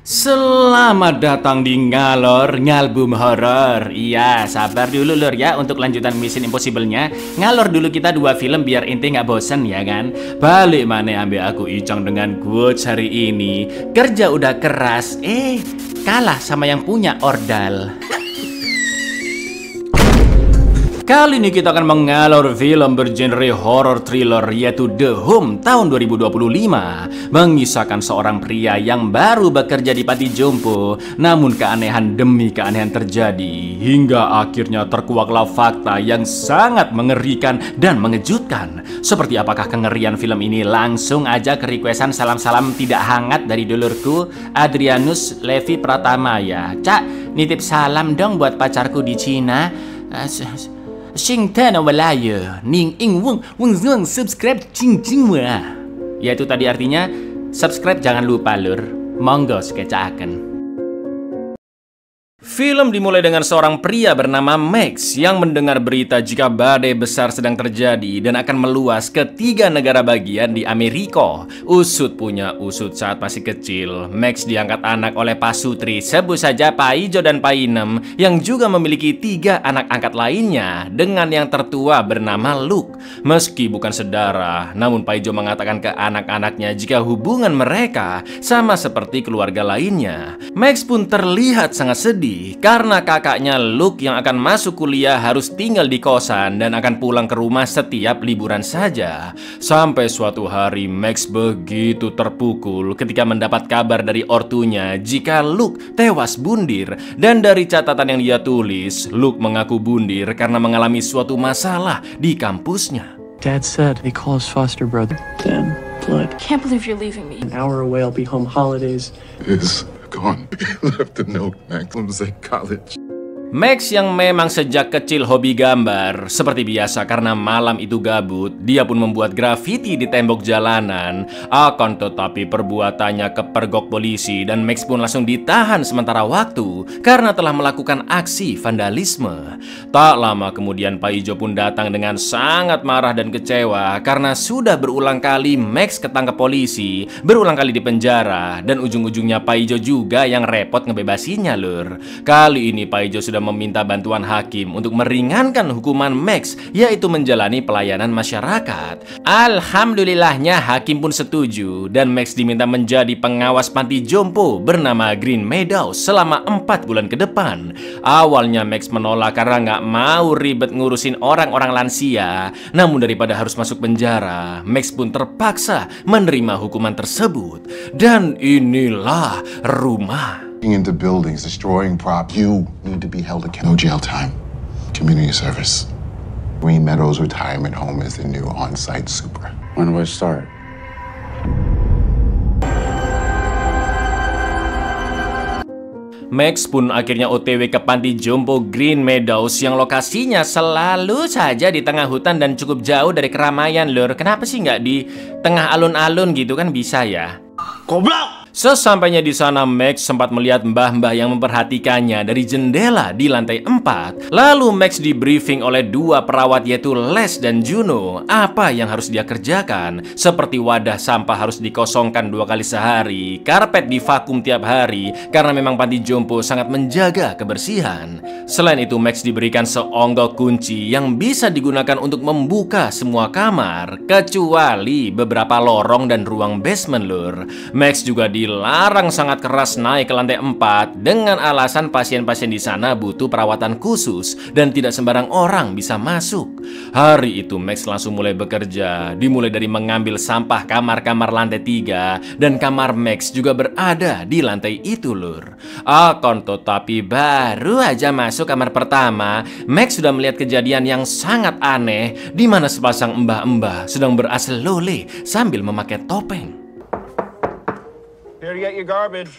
Selamat datang di Ngalor Ngalbum Horor. Iya, sabar dulu lur ya untuk lanjutan Mission Impossible-nya. Ngalor dulu kita 2 film biar inti nggak bosen ya kan. Balik mana ambil aku Icang dengan quotes hari ini. Kerja udah keras, kalah sama yang punya ordal. Kali ini kita akan mengalor film bergenre horror thriller yaitu The Home tahun 2025. Mengisahkan seorang pria yang baru bekerja di panti jompo, namun keanehan demi keanehan terjadi hingga akhirnya terkuaklah fakta yang sangat mengerikan dan mengejutkan. Seperti apakah kengerian film ini? Langsung aja ke requestan salam-salam tidak hangat dari dulurku Adrianus Levi Pratama ya. Cak, nitip salam dong buat pacarku di Cina. Sing tana walaya ning ing wong subscribe cing wah. Yaitu tadi artinya subscribe jangan lupa lur. Monggo sekecaaken. Film dimulai dengan seorang pria bernama Max yang mendengar berita jika badai besar sedang terjadi dan akan meluas ke 3 negara bagian di Amerika. Usut punya usut saat masih kecil, Max diangkat anak oleh pasutri, sebut saja Pak Ijo dan Pak Inem, yang juga memiliki 3 anak angkat lainnya dengan yang tertua bernama Luke. Meski bukan sedarah, namun Pak Ijo mengatakan ke anak-anaknya jika hubungan mereka sama seperti keluarga lainnya. Max pun terlihat sangat sedih karena kakaknya Luke yang akan masuk kuliah harus tinggal di kosan dan akan pulang ke rumah setiap liburan saja. Sampai suatu hari Max begitu terpukul ketika mendapat kabar dari ortunya jika Luke tewas bundir. Dan dari catatan yang dia tulis, Luke mengaku bundir karena mengalami suatu masalah di kampusnya. Dad said they call his foster brother Dan Blood. Can't believe you're leaving me. An hour away, I'll be home holidays. Is gone. Left a note, Max. I'm at college. Max yang memang sejak kecil hobi gambar, seperti biasa karena malam itu gabut, dia pun membuat grafiti di tembok jalanan. Akan tetapi perbuatannya kepergok polisi dan Max pun langsung ditahan sementara waktu karena telah melakukan aksi vandalisme. Tak lama kemudian Pak Ijo pun datang dengan sangat marah dan kecewa karena sudah berulang kali Max ketangkep polisi, berulang kali dipenjara, dan ujung-ujungnya Pak Ijo juga yang repot ngebebasinya lur. Kali ini Pak Ijo sudah meminta bantuan hakim untuk meringankan hukuman Max, yaitu menjalani pelayanan masyarakat. Alhamdulillahnya hakim pun setuju dan Max diminta menjadi pengawas panti jompo bernama Green Meadows selama 4 bulan ke depan. Awalnya Max menolak karena nggak mau ribet ngurusin orang-orang lansia, namun daripada harus masuk penjara, Max pun terpaksa menerima hukuman tersebut. Dan inilah rumah. Into buildings, destroying property. You need to be held accountable. No jail time. Community service. Green Meadows Retirement Home is the new on-site super. When do I start? Max pun akhirnya OTW ke panti jompo Green Meadows yang lokasinya selalu saja di tengah hutan dan cukup jauh dari keramaian lur. Kenapa sih nggak di tengah alun-alun gitu kan bisa ya? Goblok! Sesampainya di sana, Max sempat melihat mbah-mbah yang memperhatikannya dari jendela di lantai 4. Lalu Max di briefing oleh 2 perawat yaitu Les dan Juno apa yang harus dia kerjakan. Seperti wadah sampah harus dikosongkan 2 kali sehari, karpet divakum tiap hari karena memang panti jompo sangat menjaga kebersihan. Selain itu Max diberikan seonggok kunci yang bisa digunakan untuk membuka semua kamar kecuali beberapa lorong dan ruang basement lur. Max juga dilarang sangat keras naik ke lantai 4 dengan alasan pasien-pasien di sana butuh perawatan khusus dan tidak sembarang orang bisa masuk. Hari itu Max langsung mulai bekerja, dimulai dari mengambil sampah kamar-kamar lantai 3 dan kamar Max juga berada di lantai itu lur. Akan tetapi baru aja masuk kamar pertama, Max sudah melihat kejadian yang sangat aneh di mana sepasang mbah-mbah sedang berasal lole sambil memakai topeng. Here to get your garbage.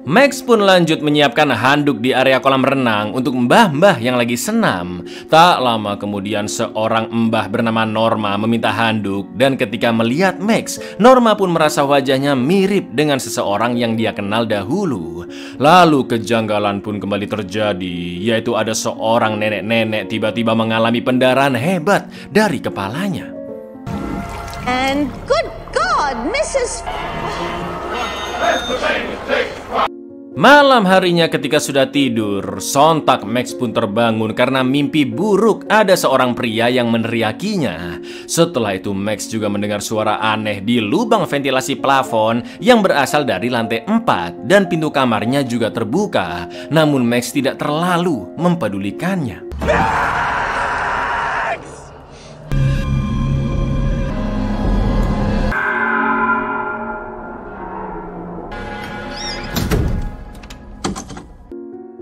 Max pun lanjut menyiapkan handuk di area kolam renang untuk mbah-mbah yang lagi senam. Tak lama kemudian seorang mbah bernama Norma meminta handuk dan ketika melihat Max, Norma pun merasa wajahnya mirip dengan seseorang yang dia kenal dahulu. Lalu kejanggalan pun kembali terjadi, yaitu ada seorang nenek-nenek tiba-tiba mengalami pendarahan hebat dari kepalanya. And good God, Mrs. Malam harinya ketika sudah tidur, sontak Max pun terbangun karena mimpi buruk ada seorang pria yang meneriakinya. Setelah itu Max juga mendengar suara aneh di lubang ventilasi plafon yang berasal dari lantai 4 dan pintu kamarnya juga terbuka. Namun Max tidak terlalu mempedulikannya.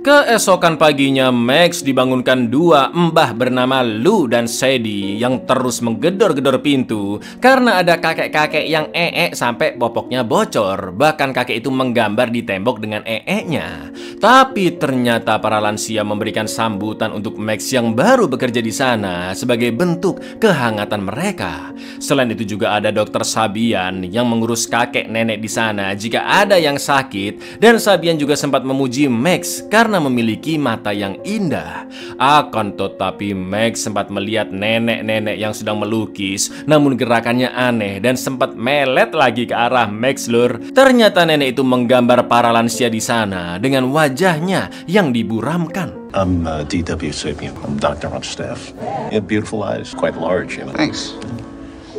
Keesokan paginya, Max dibangunkan dua mbah bernama Lou dan Sadie yang terus menggedor-gedor pintu karena ada kakek-kakek yang sampai popoknya bocor. Bahkan kakek itu menggambar di tembok dengan nya. Tapi ternyata para lansia memberikan sambutan untuk Max yang baru bekerja di sana sebagai bentuk kehangatan mereka. Selain itu juga ada Dokter Sabian yang mengurus kakek nenek di sana jika ada yang sakit, dan Sabian juga sempat memuji Max karena memiliki mata yang indah. Akan tetapi Max sempat melihat nenek-nenek yang sedang melukis, namun gerakannya aneh dan sempat melet lagi ke arah Max lur. Ternyata nenek itu menggambar para lansia di sana dengan wajahnya yang diburamkan. I'm D.W. Sabian. I'm doctor on staff. You have beautiful eyes, quite large, you know. Thanks.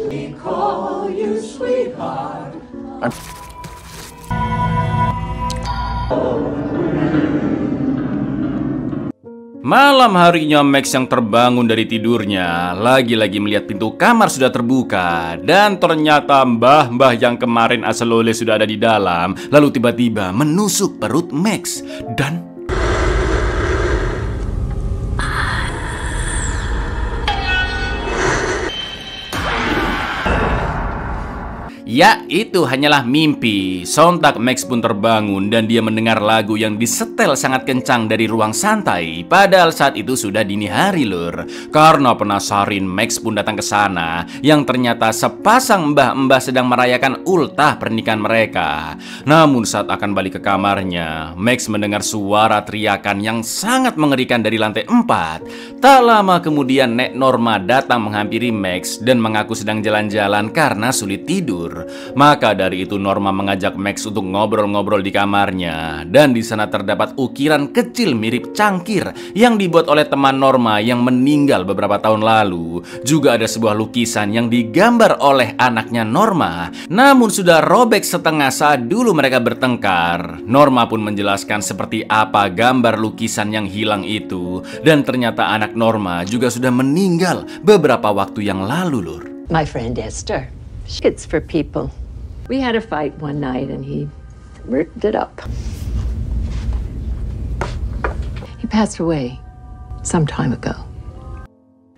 We call you sweetheart. Malam harinya Max yang terbangun dari tidurnya lagi-lagi melihat pintu kamar sudah terbuka, dan ternyata mbah-mbah yang kemarin asal oleh sudah ada di dalam. Lalu tiba-tiba menusuk perut Max dan ya, itu hanyalah mimpi. Sontak Max pun terbangun dan dia mendengar lagu yang disetel sangat kencang dari ruang santai. Padahal saat itu sudah dini hari lur. Karena penasaran, Max pun datang ke sana, yang ternyata sepasang mbah-mbah sedang merayakan ultah pernikahan mereka. Namun saat akan balik ke kamarnya, Max mendengar suara teriakan yang sangat mengerikan dari lantai 4. Tak lama kemudian Nek Norma datang menghampiri Max dan mengaku sedang jalan-jalan karena sulit tidur. Maka dari itu Norma mengajak Max untuk ngobrol-ngobrol di kamarnya, dan di sana terdapat ukiran kecil mirip cangkir yang dibuat oleh teman Norma yang meninggal beberapa tahun lalu. Juga ada sebuah lukisan yang digambar oleh anaknya Norma, namun sudah robek setengah saat dulu mereka bertengkar. Norma pun menjelaskan seperti apa gambar lukisan yang hilang itu, dan ternyata anak Norma juga sudah meninggal beberapa waktu yang lalu lur. My friend Esther. It's for people. We had a fight one night and he ripped it up. He passed away some time ago.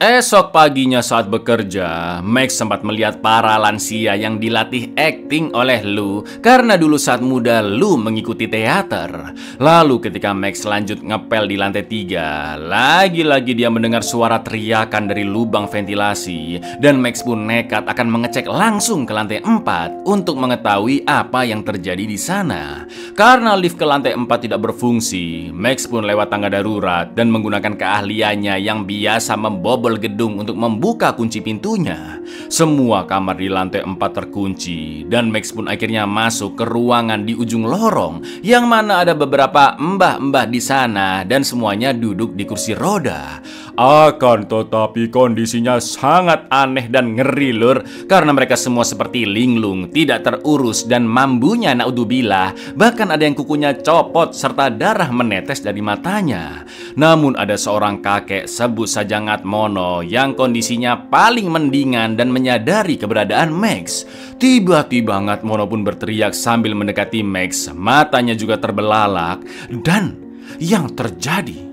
Esok paginya saat bekerja, Max sempat melihat para lansia yang dilatih akting oleh Lou karena dulu saat muda Lou mengikuti teater. Lalu ketika Max lanjut ngepel di lantai 3, lagi-lagi dia mendengar suara teriakan dari lubang ventilasi, dan Max pun nekat akan mengecek langsung ke lantai 4 untuk mengetahui apa yang terjadi di sana. Karena lift ke lantai 4 tidak berfungsi, Max pun lewat tangga darurat dan menggunakan keahliannya yang biasa membobol gedung untuk membuka kunci pintunya. Semua kamar di lantai 4 terkunci, dan Max pun akhirnya masuk ke ruangan di ujung lorong yang mana ada beberapa mbah-mbah di sana dan semuanya duduk di kursi roda. Akan tetapi kondisinya sangat aneh dan ngeri lur, karena mereka semua seperti linglung, tidak terurus, dan mambunya naudzubillah, bahkan ada yang kukunya copot serta darah menetes dari matanya. Namun ada seorang kakek, sebut saja Ngatmono, yang kondisinya paling mendingan dan menyadari keberadaan Max. Tiba-tiba Ngatmono pun berteriak sambil mendekati Max, matanya juga terbelalak, dan yang terjadi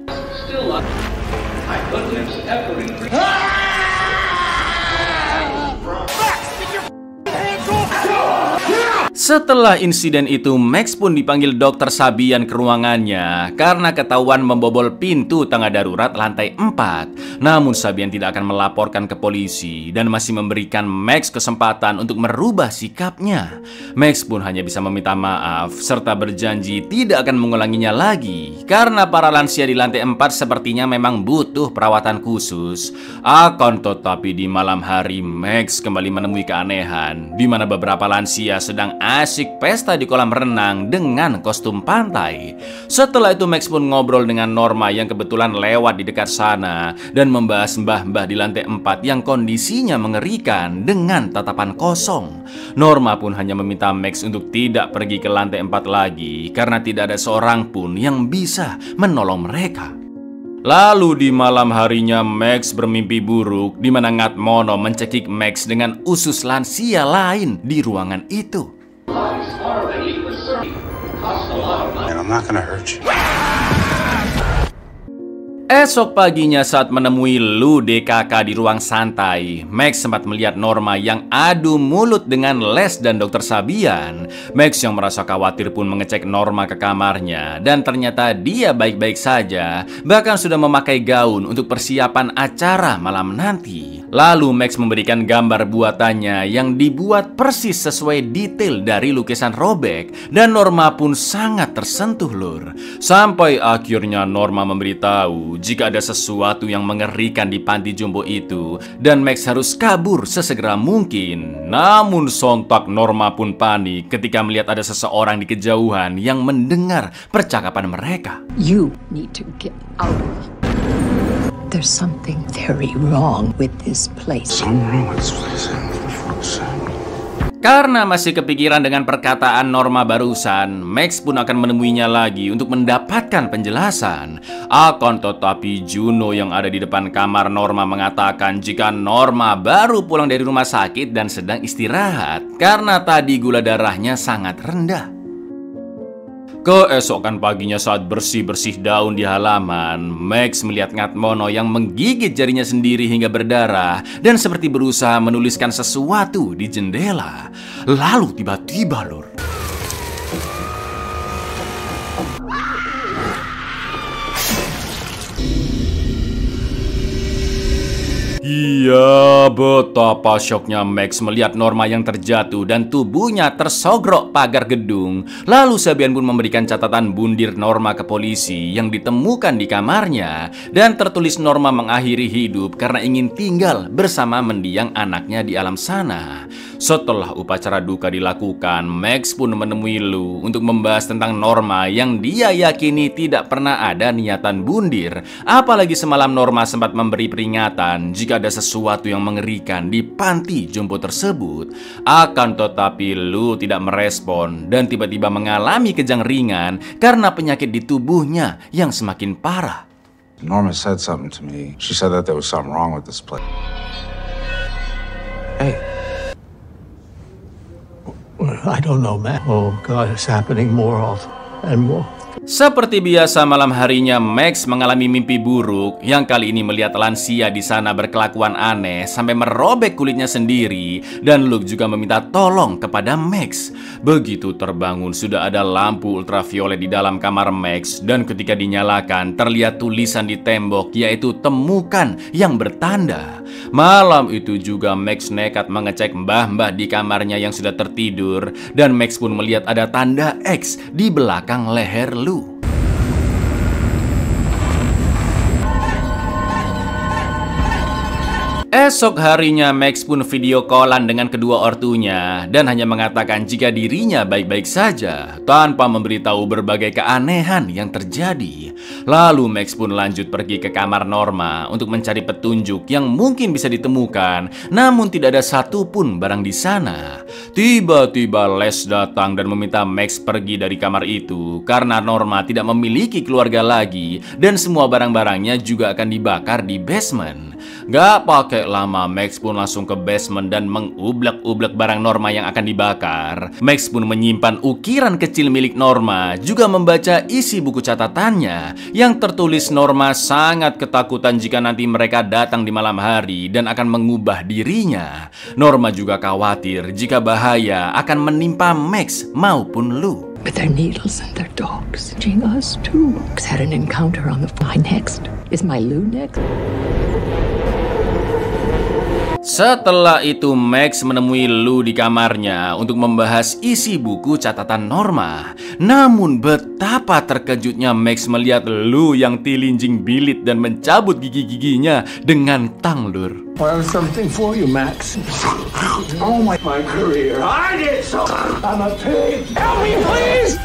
Setelah insiden itu, Max pun dipanggil Dokter Sabian ke ruangannya karena ketahuan membobol pintu tangga darurat lantai 4. Namun Sabian tidak akan melaporkan ke polisi dan masih memberikan Max kesempatan untuk merubah sikapnya. Max pun hanya bisa meminta maaf serta berjanji tidak akan mengulanginya lagi karena para lansia di lantai 4 sepertinya memang butuh perawatan khusus. Akan tetapi di malam hari, Max kembali menemui keanehan di mana beberapa lansia sedang asyik pesta di kolam renang dengan kostum pantai. Setelah itu Max pun ngobrol dengan Norma yang kebetulan lewat di dekat sana dan membahas mbah-mbah di lantai 4 yang kondisinya mengerikan dengan tatapan kosong. Norma pun hanya meminta Max untuk tidak pergi ke lantai 4 lagi karena tidak ada seorang pun yang bisa menolong mereka. Lalu di malam harinya Max bermimpi buruk di mana Ngatmono mencekik Max dengan usus lansia lain di ruangan itu. And I'm not gonna hurt you. Esok paginya saat menemui Lou DKK di ruang santai, Max sempat melihat Norma yang adu mulut dengan Les dan Dokter Sabian. Max yang merasa khawatir pun mengecek Norma ke kamarnya dan ternyata dia baik-baik saja, bahkan sudah memakai gaun untuk persiapan acara malam nanti. Lalu Max memberikan gambar buatannya yang dibuat persis sesuai detail dari lukisan robek dan Norma pun sangat tersentuh, Lur. Sampai akhirnya Norma memberitahu jika ada sesuatu yang mengerikan di panti jompo itu dan Max harus kabur sesegera mungkin. Namun sontak Norma pun panik ketika melihat ada seseorang di kejauhan yang mendengar percakapan mereka. You need to get out. There's something very wrong with this place. Something wrong with this place. Karena masih kepikiran dengan perkataan Norma barusan, Max pun akan menemuinya lagi untuk mendapatkan penjelasan. Akan tetapi Juno yang ada di depan kamar Norma mengatakan jika Norma baru pulang dari rumah sakit dan sedang istirahat karena tadi gula darahnya sangat rendah. Keesokan paginya saat bersih-bersih daun di halaman, Max melihat Ngatmono yang menggigit jarinya sendiri hingga berdarah dan seperti berusaha menuliskan sesuatu di jendela. Lalu tiba-tiba, Lur, iya, betapa syoknya Max melihat Norma yang terjatuh dan tubuhnya tersogrok pagar gedung. Lalu Sabian pun memberikan catatan bundir Norma ke polisi yang ditemukan di kamarnya dan tertulis Norma mengakhiri hidup karena ingin tinggal bersama mendiang anaknya di alam sana. Setelah upacara duka dilakukan, Max pun menemui Lou untuk membahas tentang Norma yang dia yakini tidak pernah ada niatan bundir. Apalagi semalam Norma sempat memberi peringatan jika ada sesuatu yang mengerikan di panti jompo tersebut. Akan tetapi Lou tidak merespon dan tiba-tiba mengalami kejang ringan karena penyakit di tubuhnya yang semakin parah. Norma said something to me. She said that there was something wrong with this place. Hey. I don't know, man. Oh, God, it's happening more often and more. Seperti biasa malam harinya Max mengalami mimpi buruk yang kali ini melihat lansia di sana berkelakuan aneh sampai merobek kulitnya sendiri dan Luke juga meminta tolong kepada Max. Begitu terbangun sudah ada lampu ultraviolet di dalam kamar Max dan ketika dinyalakan terlihat tulisan di tembok yaitu temukan yang bertanda. Malam itu juga Max nekat mengecek mbah-mbah di kamarnya yang sudah tertidur dan Max pun melihat ada tanda X di belakang leher Lou. Esok harinya Max pun video callan dengan kedua ortunya dan hanya mengatakan jika dirinya baik-baik saja tanpa memberitahu berbagai keanehan yang terjadi. Lalu Max pun lanjut pergi ke kamar Norma untuk mencari petunjuk yang mungkin bisa ditemukan, namun tidak ada satupun barang di sana. Tiba-tiba Les datang dan meminta Max pergi dari kamar itu karena Norma tidak memiliki keluarga lagi dan semua barang-barangnya juga akan dibakar di basement. Gak pakai lama, Max pun langsung ke basement dan mengublek-ublek barang Norma yang akan dibakar. Max pun menyimpan ukiran kecil milik Norma, juga membaca isi buku catatannya yang tertulis Norma sangat ketakutan jika nanti mereka datang di malam hari dan akan mengubah dirinya. Norma juga khawatir jika bahaya akan menimpa Max maupun Lou. With their needles and their dogs. Us too. Had an encounter on the fly next. Is my Lou next? Setelah itu Max menemui Lou di kamarnya untuk membahas isi buku catatan Norma. Namun betapa terkejutnya Max melihat Lou yang tilinjing bilit dan mencabut gigi-giginya dengan tang, Lur. I have something for you, Max. Oh my career. I did so. I'm a pig. Help me, please.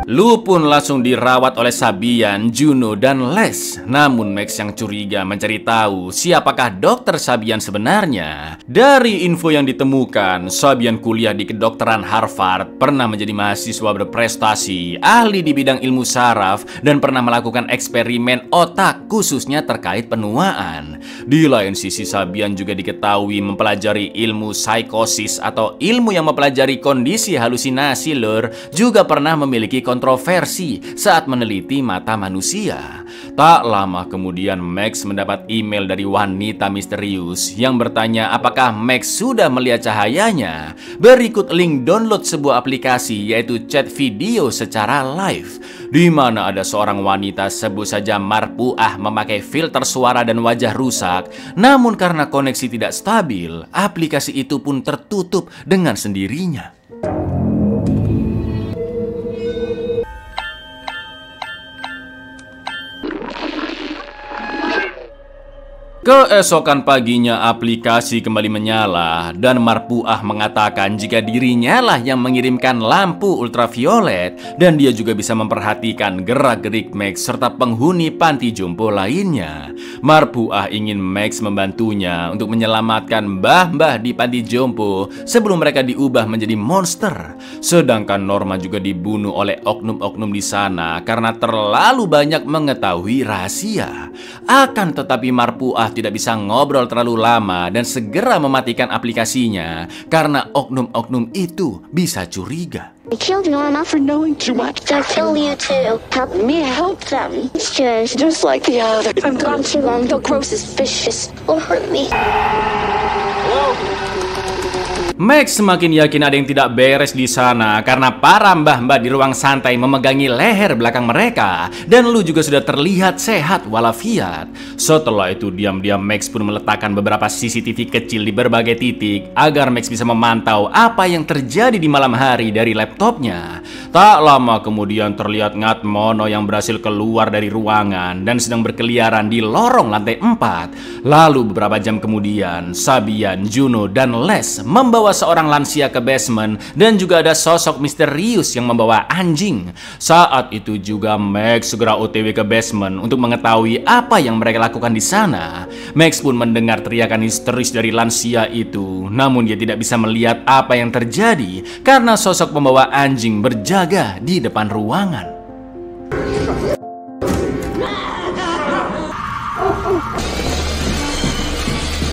Lou pun langsung dirawat oleh Sabian, Juno, dan Les. Namun Max yang curiga mencari tahu siapakah dokter Sabian sebenarnya. Dari info yang ditemukan, Sabian kuliah di kedokteran Harvard, pernah menjadi mahasiswa berprestasi, ahli di bidang ilmu saraf, dan pernah melakukan eksperimen otak khususnya terkait penuaan. Di lain sisi, Sabian juga diketahui mempelajari ilmu psikosis atau ilmu yang mempelajari kondisi halusinasi, Lur. Juga pernah memiliki kontroversi saat meneliti mata manusia. Tak lama kemudian Max mendapat email dari wanita misterius yang bertanya apakah Max sudah melihat cahayanya. Berikut link download sebuah aplikasi yaitu chat video secara live, di mana ada seorang wanita sebut saja Marpuah memakai filter suara dan wajah rusak. Namun karena koneksi tidak stabil, aplikasi itu pun tertutup dengan sendirinya. Keesokan paginya aplikasi kembali menyala dan Marpuah mengatakan jika dirinya lah yang mengirimkan lampu ultraviolet dan dia juga bisa memperhatikan gerak-gerik Max serta penghuni panti jompo lainnya. Marpuah ingin Max membantunya untuk menyelamatkan mbah-mbah di panti jompo sebelum mereka diubah menjadi monster. Sedangkan Norma juga dibunuh oleh oknum-oknum di sana karena terlalu banyak mengetahui rahasia. Akan tetapi Marpuah tidak bisa ngobrol terlalu lama dan segera mematikan aplikasinya karena oknum-oknum itu bisa curiga. I killed Norma for knowing too much. They'll kill you too. Help me help them. It's just like the other. I'm gone too long. They'll grow suspicious. Will hurt me. Max semakin yakin ada yang tidak beres di sana karena para mbah-mbah di ruang santai memegangi leher belakang mereka dan Lou juga sudah terlihat sehat walafiat. Setelah itu diam-diam Max pun meletakkan beberapa CCTV kecil di berbagai titik agar Max bisa memantau apa yang terjadi di malam hari dari laptopnya. Tak lama kemudian terlihat Ngatmono yang berhasil keluar dari ruangan dan sedang berkeliaran di lorong lantai 4. Lalu beberapa jam kemudian Sabian, Juno, dan Les membawa seorang lansia ke basement dan juga ada sosok misterius yang membawa anjing. Saat itu juga Max segera OTW ke basement untuk mengetahui apa yang mereka lakukan di sana. Max pun mendengar teriakan histeris dari lansia itu, namun dia tidak bisa melihat apa yang terjadi karena sosok pembawa anjing berjaga di depan ruangan.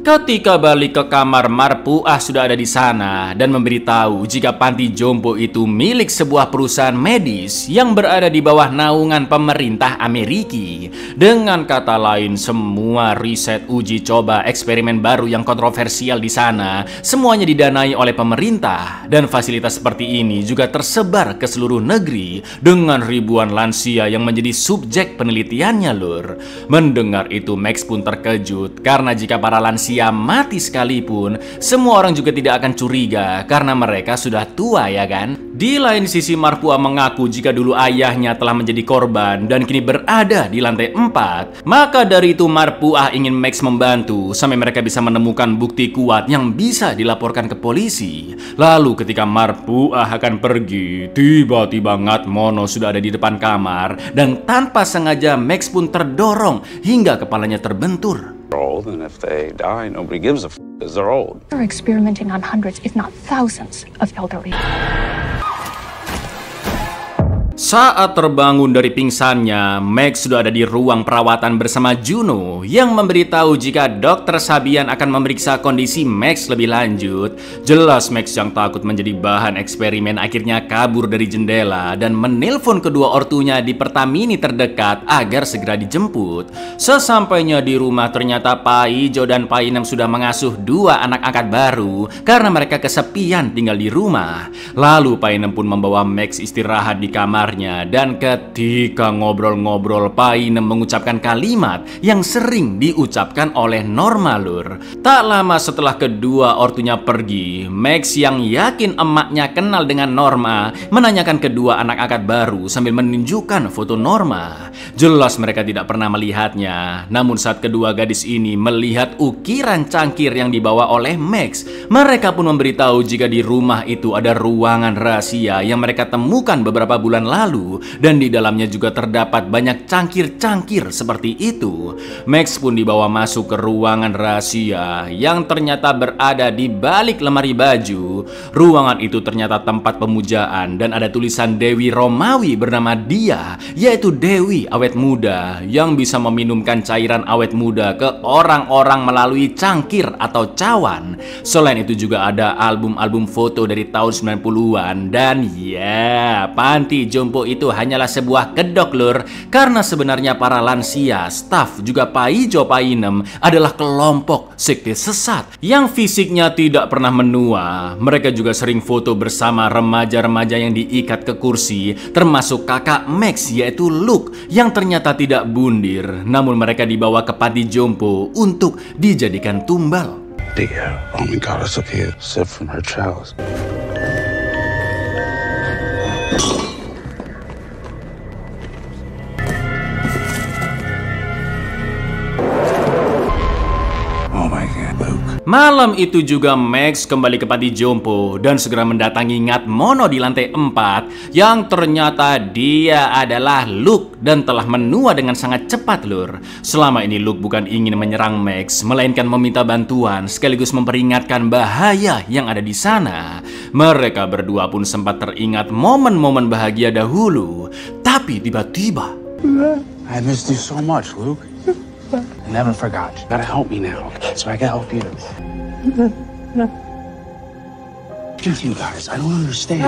Ketika balik ke kamar, Marpuah sudah ada di sana dan memberitahu jika panti jompo itu milik sebuah perusahaan medis yang berada di bawah naungan pemerintah Amerika. Dengan kata lain, semua riset, uji coba, eksperimen baru yang kontroversial di sana semuanya didanai oleh pemerintah, dan fasilitas seperti ini juga tersebar ke seluruh negeri dengan ribuan lansia yang menjadi subjek penelitiannya, Lur. Mendengar itu Max pun terkejut karena jika para lansia mati sekalipun, semua orang juga tidak akan curiga karena mereka sudah tua, ya kan? Di lain sisi, Marpuah mengaku jika dulu ayahnya telah menjadi korban dan kini berada di lantai 4. Maka dari itu Marpuah ingin Max membantu sampai mereka bisa menemukan bukti kuat yang bisa dilaporkan ke polisi. Lalu ketika Marpuah akan pergi, tiba-tiba Ngatmono sudah ada di depan kamar dan tanpa sengaja Max pun terdorong hingga kepalanya terbentur. Old, and if they die, nobody gives a f because they're old. They're experimenting on hundreds, if not thousands, of elderly. Saat terbangun dari pingsannya, Max sudah ada di ruang perawatan bersama Juno yang memberitahu jika Dr. Sabian akan memeriksa kondisi Max lebih lanjut. Jelas Max yang takut menjadi bahan eksperimen akhirnya kabur dari jendela dan menelpon kedua ortunya di Pertamini terdekat agar segera dijemput. Sesampainya di rumah ternyata Pak Ijo dan Pak Inem sudah mengasuh dua anak angkat baru karena mereka kesepian tinggal di rumah. Lalu Pak Inem pun membawa Max istirahat di kamar. Dan ketika ngobrol-ngobrol, Pak Inem mengucapkan kalimat yang sering diucapkan oleh Norma, Lur. Tak lama setelah kedua ortunya pergi, Max yang yakin emaknya kenal dengan Norma menanyakan kedua anak angkat baru sambil menunjukkan foto Norma. Jelas mereka tidak pernah melihatnya. Namun saat kedua gadis ini melihat ukiran cangkir yang dibawa oleh Max, mereka pun memberitahu jika di rumah itu ada ruangan rahasia yang mereka temukan beberapa bulan lalu, dan di dalamnya juga terdapat banyak cangkir-cangkir seperti itu. Max pun dibawa masuk ke ruangan rahasia yang ternyata berada di balik lemari baju. Ruangan itu ternyata tempat pemujaan dan ada tulisan Dewi Romawi bernama dia, yaitu Dewi awet muda yang bisa meminumkan cairan awet muda ke orang-orang melalui cangkir atau cawan. Selain itu juga ada album-album foto dari tahun 90-an dan ya, panti jompo itu hanyalah sebuah kedok, Lur, karena sebenarnya para lansia, staf, juga Pak Ijo, Pak Inem adalah kelompok sekte sesat yang fisiknya tidak pernah menua. Mereka juga sering foto bersama remaja-remaja yang diikat ke kursi, termasuk kakak Max yaitu Luke yang ternyata tidak bundir. Namun mereka dibawa ke panti jompo untuk dijadikan tumbal. Dia only got us up here, sip from her chalice. Malam itu juga Max kembali ke panti jompo dan segera mendatangi Ngatmono di lantai 4 yang ternyata dia adalah Luke dan telah menua dengan sangat cepat, Lur. Selama ini Luke bukan ingin menyerang Max, melainkan meminta bantuan sekaligus memperingatkan bahaya yang ada di sana. Mereka berdua pun sempat teringat momen-momen bahagia dahulu, tapi tiba-tiba I missed you so much, Luke. I never forgot. You gotta help me now, so I can help you. You guys, I don't understand.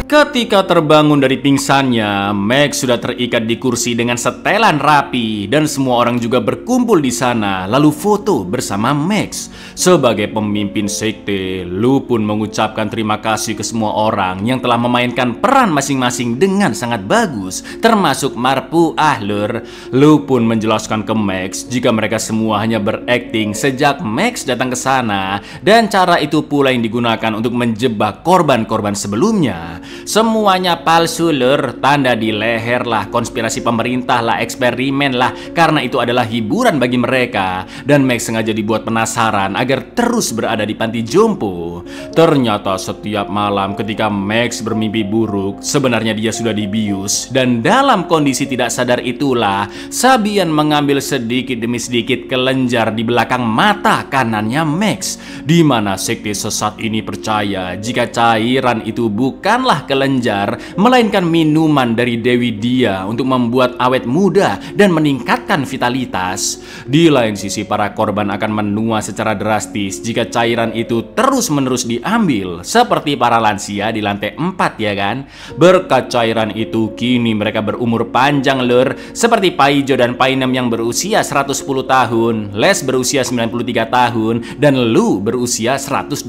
Ketika terbangun dari pingsannya, Max sudah terikat di kursi dengan setelan rapi dan semua orang juga berkumpul di sana lalu foto bersama Max. Sebagai pemimpin sekte, Lu pun mengucapkan terima kasih ke semua orang yang telah memainkan peran masing-masing dengan sangat bagus, termasuk Marpuah, Lur. Lu pun menjelaskan ke Max jika mereka semua hanya berakting sejak Max datang ke sana dan cara itu pula yang digunakan untuk menjebak korban-korban sebelumnya. Semuanya palsu, Lur. Tanda di leher lah, konspirasi pemerintah lah, eksperimen lah, karena itu adalah hiburan bagi mereka. Dan Max sengaja dibuat penasaran agar terus berada di panti jompo. Ternyata setiap malam ketika Max bermimpi buruk, sebenarnya dia sudah dibius. Dan dalam kondisi tidak sadar itulah Sabian mengambil sedikit demi sedikit kelenjar di belakang mata kanannya Max, di mana sekte sesat ini percaya jika cairan itu bukanlah kelenjar, melainkan minuman dari Dewi Dia untuk membuat awet muda dan meningkatkan vitalitas. Di lain sisi, para korban akan menua secara drastis jika cairan itu terus-menerus diambil, seperti para lansia di lantai 4, ya kan? Berkat cairan itu, kini mereka berumur panjang, Lur, seperti Pak Ijo dan Pak Inem yang berusia 110 tahun, Les berusia 93 tahun, dan Lu berusia 128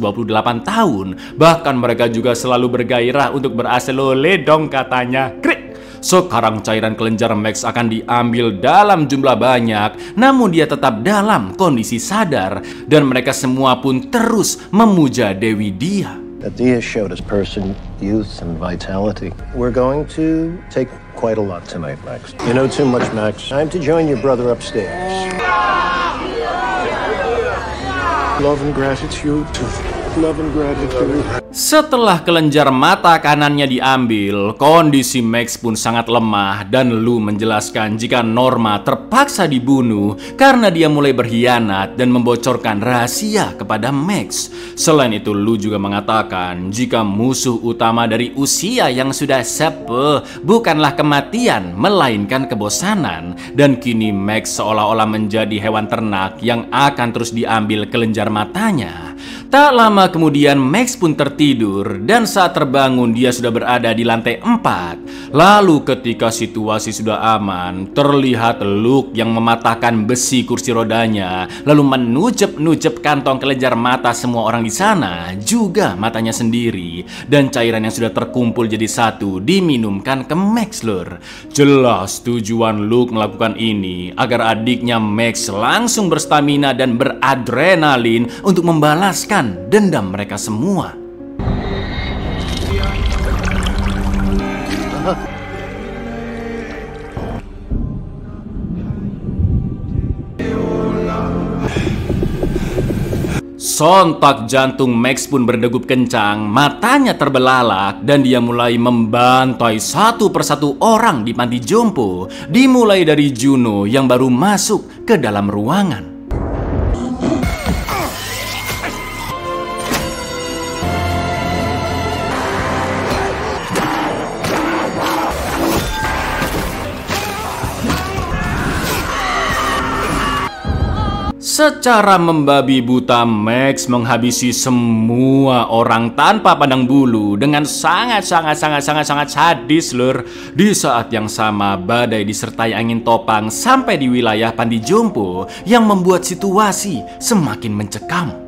tahun. Bahkan mereka juga selalu bergairah untuk berasal-oleh dong katanya. Krik. Sekarang cairan kelenjar Max akan diambil dalam jumlah banyak, namun dia tetap dalam kondisi sadar dan mereka semua pun terus memuja Dewi Dia. Dia showed us person, youth, and vitality. We're going to take quite a lot tonight, Max. You know too much, Max. Time to join your brother upstairs. Love and gratitude to love and gratitude. Setelah kelenjar mata kanannya diambil, kondisi Max pun sangat lemah dan Lu menjelaskan jika Norma terpaksa dibunuh karena dia mulai berkhianat dan membocorkan rahasia kepada Max. Selain itu, Lu juga mengatakan jika musuh utama dari usia yang sudah sepuh bukanlah kematian, melainkan kebosanan. Dan kini Max seolah-olah menjadi hewan ternak yang akan terus diambil kelenjar matanya. Tak lama kemudian Max pun tertidur dan saat terbangun dia sudah berada di lantai 4. Lalu ketika situasi sudah aman, terlihat Luke yang mematahkan besi kursi rodanya lalu menucep-nucep kantong kelenjar mata semua orang di sana, juga matanya sendiri, dan cairan yang sudah terkumpul jadi satu diminumkan ke Max, lur. Jelas tujuan Luke melakukan ini agar adiknya Max langsung berstamina dan beradrenalin untuk membalaskan dendam mereka semua. Sontak jantung Max pun berdegup kencang, matanya terbelalak, dan dia mulai membantai satu persatu orang di panti jompo, dimulai dari Juno yang baru masuk ke dalam ruangan. Secara membabi buta, Max menghabisi semua orang tanpa pandang bulu dengan sangat sadis, lur. Di saat yang sama, badai disertai angin topang sampai di wilayah panti jompo yang membuat situasi semakin mencekam.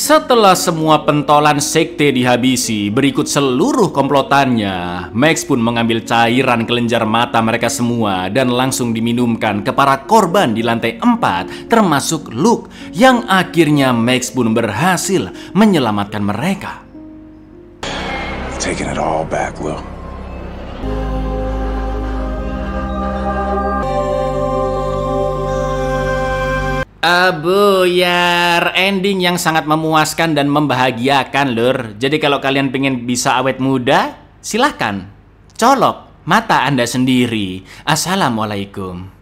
Setelah semua pentolan sekte dihabisi, berikut seluruh komplotannya. Max pun mengambil cairan kelenjar mata mereka semua dan langsung diminumkan ke para korban di lantai 4, termasuk Luke, yang akhirnya Max pun berhasil menyelamatkan mereka. Taking it all back, Luke. Buyar, ending yang sangat memuaskan dan membahagiakan, lur. Jadi kalau kalian pengen bisa awet muda, silahkan colok mata Anda sendiri. Assalamualaikum.